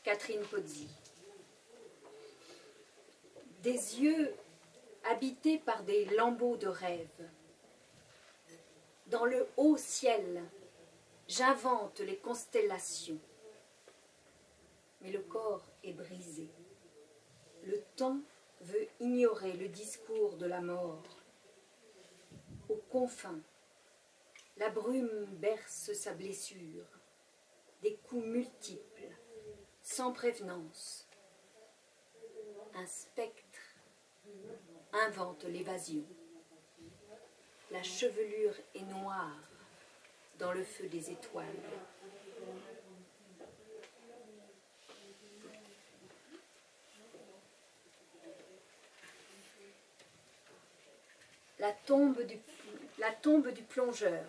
Catherine Pozzi. Des yeux habités par des lambeaux de rêve. Dans le haut ciel, j'invente les constellations. Mais le corps est brisé. Le temps veut ignorer le discours de la mort. Aux confins, la brume berce sa blessure. Des coups multiples, sans prévenance. Un spectre invente l'évasion. La chevelure est noire dans le feu des étoiles. La tombe du plongeur.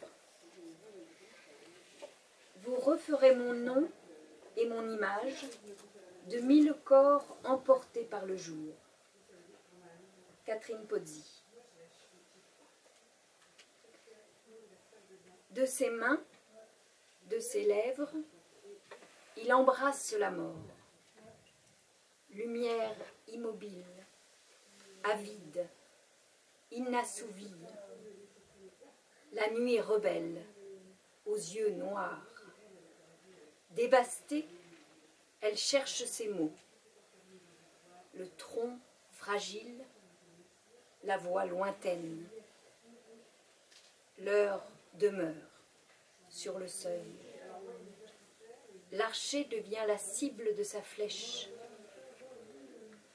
Vous referez mon nom et mon image de 1000 corps emportés par le jour. Catherine Pozzi. De ses mains, de ses lèvres, il embrasse la mort. Lumière immobile, avide, inassouvie. La nuit rebelle, aux yeux noirs. Dévastée, elle cherche ses mots. Le tronc fragile, la voix lointaine. L'heure demeure sur le seuil. L'archer devient la cible de sa flèche.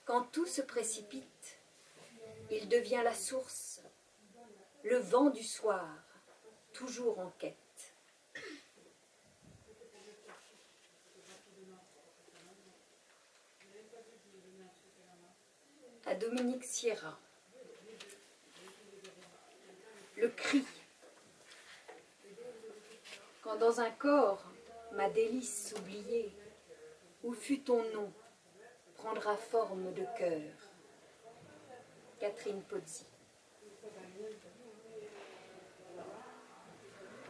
Quand tout se précipite, il devient la source, le vent du soir, toujours en quête. À Dominique Sierra. Le cri. Quand dans un corps, ma délice oubliée, où fut ton nom, prendra forme de cœur. Catherine Pozzi.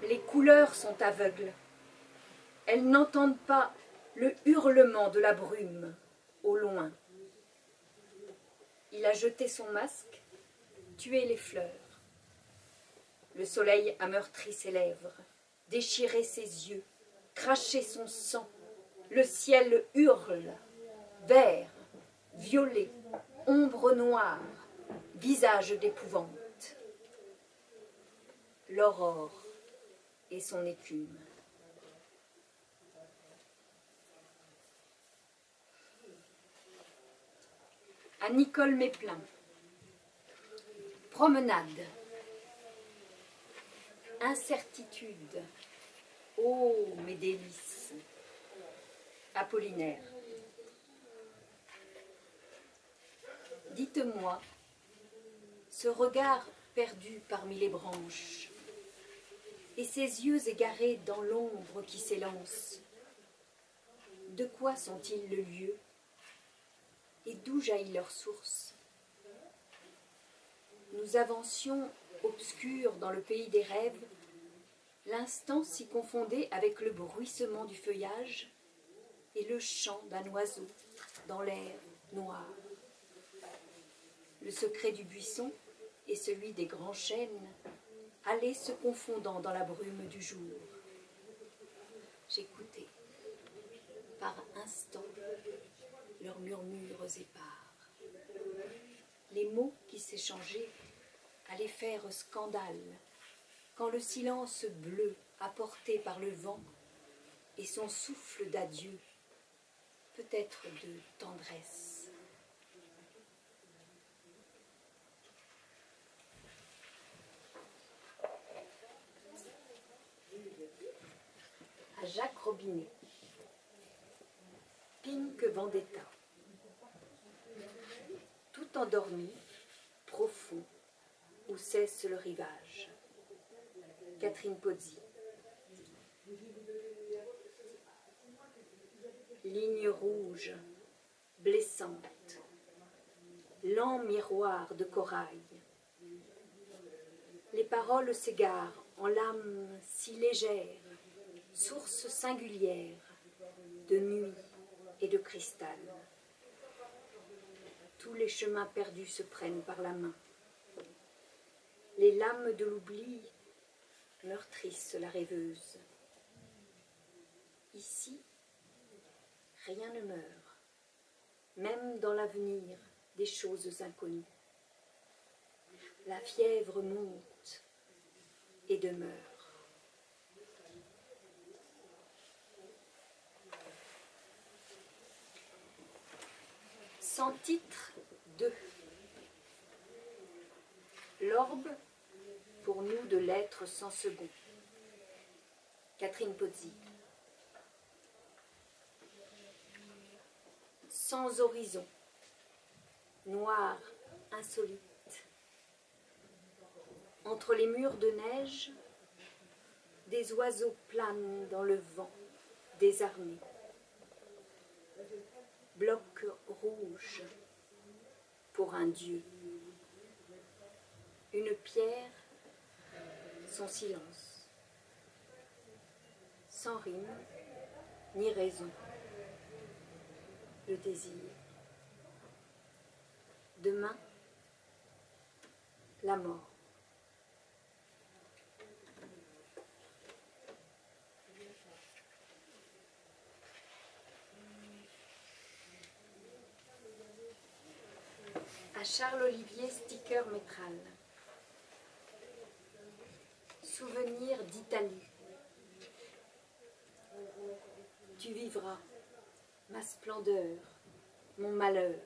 Les couleurs sont aveugles. Elles n'entendent pas le hurlement de la brume au loin. Il a jeté son masque, tué les fleurs. Le soleil a meurtri ses lèvres, déchiré ses yeux, craché son sang. Le ciel hurle, vert, violet, ombre noire, visage d'épouvante. L'aurore et son écume. À Nicole Méplin. Promenade. Incertitude. Oh, mes délices. Apollinaire. Dites-moi, ce regard perdu parmi les branches, et ces yeux égarés dans l'ombre qui s'élance, de quoi sont-ils le lieu? Et d'où jaillit leur source? Nous avancions obscurs dans le pays des rêves, l'instant s'y confondait avec le bruissement du feuillage et le chant d'un oiseau dans l'air noir. Le secret du buisson et celui des grands chênes allaient se confondant dans la brume du jour. J'écoutais, par instants, leurs murmures épars. Les mots qui s'échangeaient allaient faire scandale quand le silence bleu apporté par le vent et son souffle d'adieu, peut-être de tendresse. À Jacques Robinet. Pink Vendetta. Tout endormi, profond, où cesse le rivage. Catherine Pozzi. Ligne rouge, blessante, lent miroir de corail. Les paroles s'égarent en lames si légères, source singulière de nuit et de cristal. Tous les chemins perdus se prennent par la main. Les lames de l'oubli meurtrissent la rêveuse. Ici, rien ne meurt, même dans l'avenir des choses inconnues. La fièvre monte et demeure. Sans titre 2. L'orbe pour nous de l'être sans second. Catherine Pozzi. Sans horizon, noir, insolite. Entre les murs de neige, des oiseaux planent dans le vent, désarmés. Bloc rouge pour un dieu. Une pierre, son silence. Sans rime, ni raison. Le désir. Demain, la mort. À Charles-Olivier Sticker Métral. Souvenir d'Italie. Tu vivras ma splendeur, mon malheur,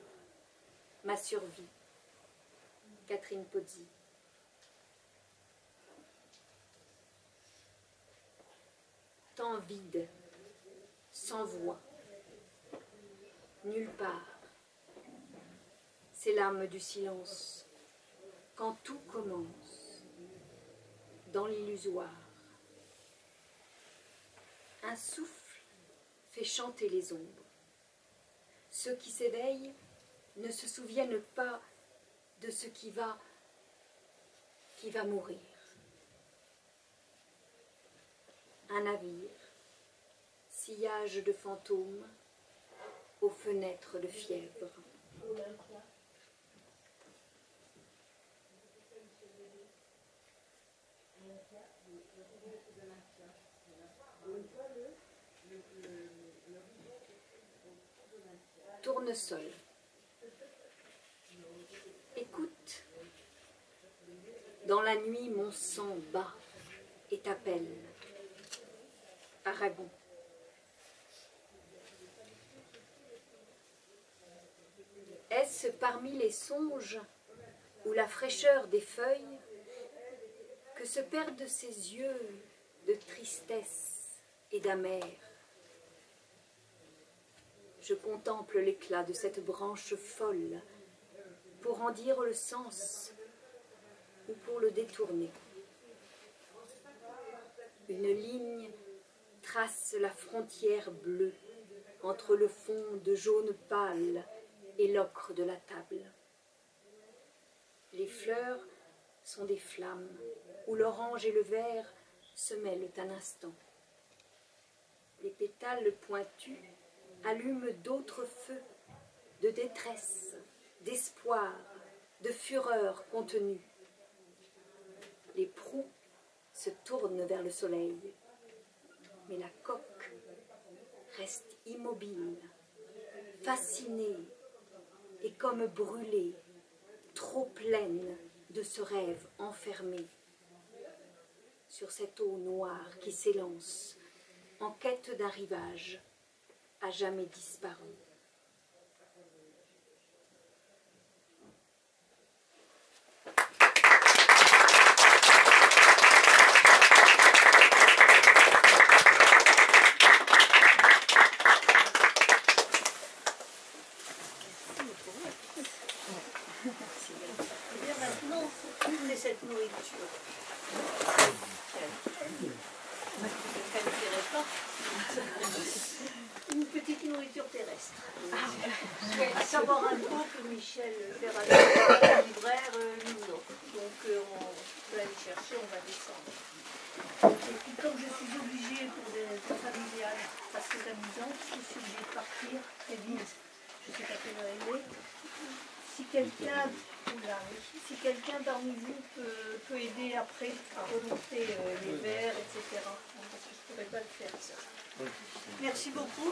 ma survie. Catherine Pozzi. Temps vide, sans voix, nulle part. C'est l'âme du silence, quand tout commence, dans l'illusoire. Un souffle fait chanter les ombres. Ceux qui s'éveillent ne se souviennent pas de ce qui va mourir. Un navire, sillage de fantômes, aux fenêtres de fièvre. Tournesol. Écoute, dans la nuit mon sang bat et t'appelle. Aragon. Est-ce parmi les songes ou la fraîcheur des feuilles que se perdent ces yeux de tristesse et d'amère? Je contemple l'éclat de cette branche folle pour en dire le sens ou pour le détourner. Une ligne trace la frontière bleue entre le fond de jaune pâle et l'ocre de la table. Les fleurs sont des flammes où l'orange et le vert se mêlent un instant. Les pétales pointus allument d'autres feux de détresse, d'espoir, de fureur contenue. Les proues se tournent vers le soleil, mais la coque reste immobile, fascinée et comme brûlée, trop pleine de ce rêve enfermé. Sur cette eau noire qui s'élance en quête d'un rivage à jamais disparu. Et bien maintenant, ouvrez cette nourriture. Ça ne dirait pas. Une petite nourriture terrestre. À savoir un point que Michel Ferrari, le libraire, nous offre. Donc on va aller chercher, on va descendre. Et puis comme je suis obligée pour des familiales, parce que c'est amusant, je suis obligée de partir et quelqu'un si quelqu'un parmi vous peut aider après à remonter les verres, etc. Parce que je ne pourrais pas le faire ça. Merci beaucoup.